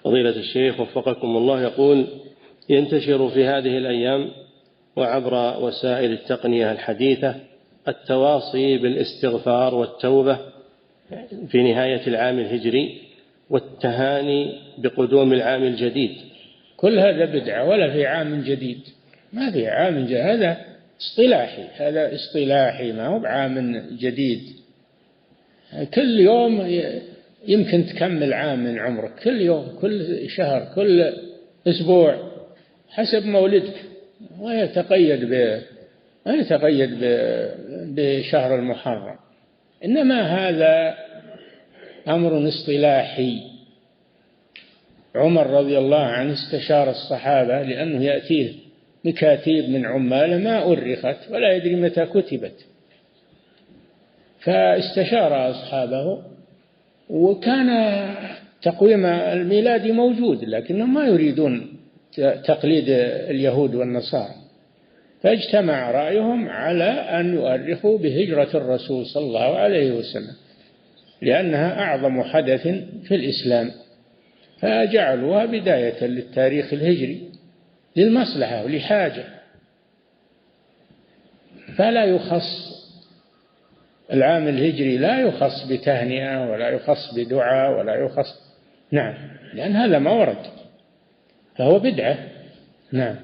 فضيلة الشيخ وفقكم الله، يقول: ينتشر في هذه الأيام وعبر وسائل التقنية الحديثة التواصي بالاستغفار والتوبة في نهاية العام الهجري والتهاني بقدوم العام الجديد. كل هذا بدعة، ولا في عام جديد، ما في عام جديد، هذا اصطلاحي ما هو بعام جديد. كل يوم يمكن تكمل عام من عمرك، كل يوم، كل شهر، كل أسبوع، حسب مولدك، ما يتقيد بشهر المحرم. إنما هذا أمر اصطلاحي. عمر رضي الله عنه استشار الصحابة لأنه يأتيه مكاتيب من عماله ما أرخت ولا يدري متى كتبت، فاستشار أصحابه، وكان تقويم الميلاد موجود لكنهم ما يريدون تقليد اليهود والنصارى، فاجتمع رأيهم على أن يؤرخوا بهجرة الرسول صلى الله عليه وسلم لأنها أعظم حدث في الإسلام، فجعلوها بداية للتاريخ الهجري للمصلحة ولحاجة. فلا يخص العام الهجري، لا يخص بتهنئة ولا يخص بدعاء ولا يخص، نعم، لأن هذا ما ورد، فهو بدعة. نعم.